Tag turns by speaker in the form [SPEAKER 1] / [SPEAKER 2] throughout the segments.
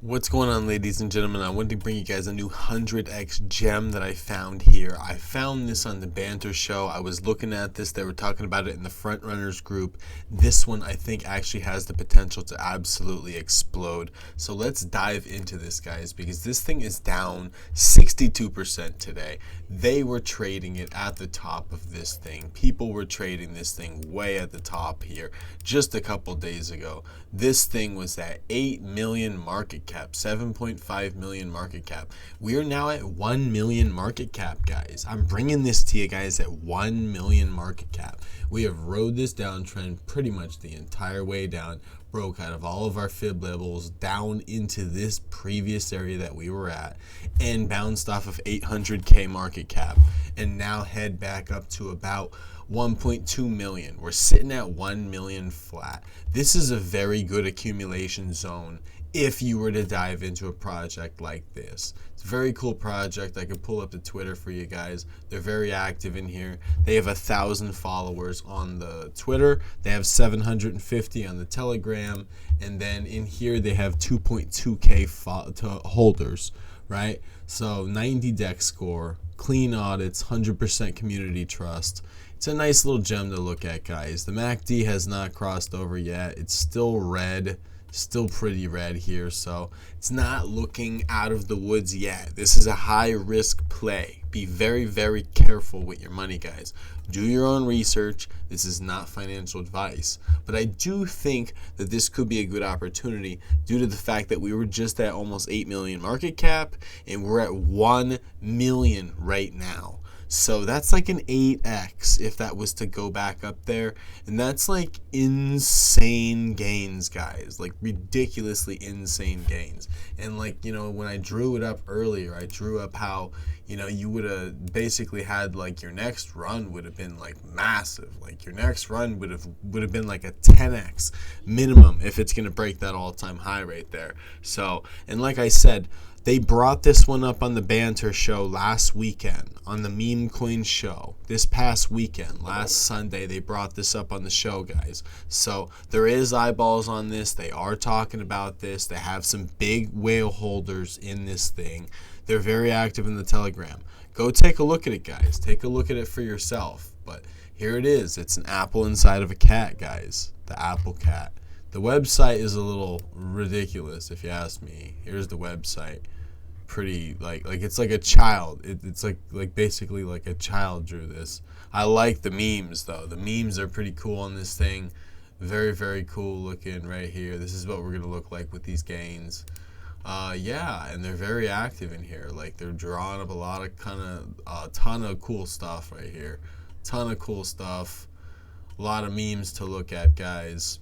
[SPEAKER 1] What's going on, ladies and gentlemen? I wanted to bring you guys a new 100x gem that I found here. I found this on the Banter show. I was looking at this. They were talking about it in the front runners group. This one I think actually has the potential to absolutely explode. So let's dive into this, guys, because this thing is down 62% today. They were trading it at the top of this thing. People were trading this thing way at the top here just a couple days ago. This thing was at 8 million market cap, 7.5 million market cap. We are now at 1 million market cap, guys. I'm bringing this to you guys at 1 million market cap. We have rode this downtrend pretty much the entire way down, broke out of all of our fib levels down into this previous area that we were at, and bounced off of 800k market cap, and now head back up to about 1.2 million. We're sitting at 1 million flat. This is a very good accumulation zone if you were to dive into a project like this. It's a very cool project. I could pull up the Twitter for you guys. They're very active in here. They have 1,000 followers on the Twitter. They have 750 on the Telegram. And then in here they have 2.2k holders, right? So 90 deck score, clean audits, 100% community trust. It's a nice little gem to look at, guys. The MACD has not crossed over yet. It's still red. Still pretty red here, so it's not looking out of the woods yet. This is a high risk play. Be very, very careful with your money, guys. Do your own research. This is not financial advice, but I do think that this could be a good opportunity due to the fact that we were just at almost 8 million market cap and we're at 1 million right now. So that's like an 8x if that was to go back up there. And that's like insane gains, guys. Like ridiculously insane gains. And like, you know, when I drew it up earlier, I drew up how, you know, you would have basically had like your next run would have been like massive. Like your next run would have been like a 10x minimum if it's going to break that all-time high right there. So, and like I said, they brought this one up on the Banter show last weekend, on the Meme Coin show. This past weekend, last Sunday, they brought this up on the show, guys. So there is eyeballs on this. They are talking about this. They have some big whale holders in this thing. They're very active in the Telegram. Go take a look at it, guys. Take a look at it for yourself. But here it is. It's an apple inside of a cat, guys. The APPLECAT. The website is a little ridiculous, if you ask me. Here's the website. Pretty like it's like a child. It's like basically like a child drew this. I like the memes though. The memes are pretty cool on this thing. Very, very cool looking right here. This is what we're gonna look like with these gains. Yeah, and they're very active in here. Like they're drawing up a lot of ton of cool stuff right here. Ton of cool stuff. A lot of memes to look at, guys.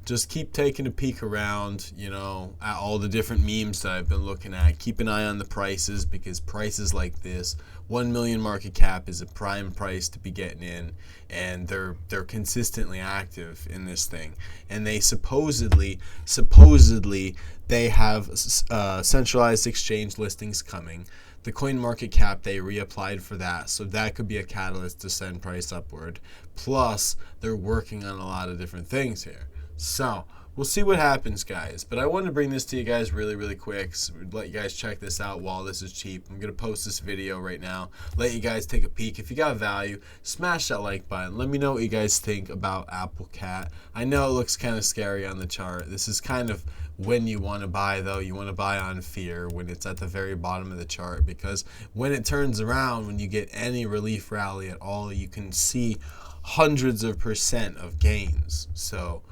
[SPEAKER 1] Just keep taking a peek around, you know, at all the different memes that I've been looking at. Keep an eye on the prices, because prices like this, 1 million market cap is a prime price to be getting in, and they're consistently active in this thing. And they supposedly they have centralized exchange listings coming. The coin market cap, they reapplied for that, so that could be a catalyst to send price upward. Plus, they're working on a lot of different things here. So we'll see what happens, guys. But I wanted to bring this to you guys really, really quick. So let you guys check this out while this is cheap. I'm going to post this video right now. Let you guys take a peek. If you got value, smash that like button. Let me know what you guys think about APPLECAT. I know it looks kind of scary on the chart. This is kind of when you want to buy, though. You want to buy on fear when it's at the very bottom of the chart, because when it turns around, when you get any relief rally at all, you can see hundreds of % of gains. So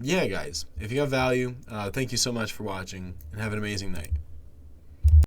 [SPEAKER 1] yeah, guys, if you have value, thank you so much for watching, and have an amazing night.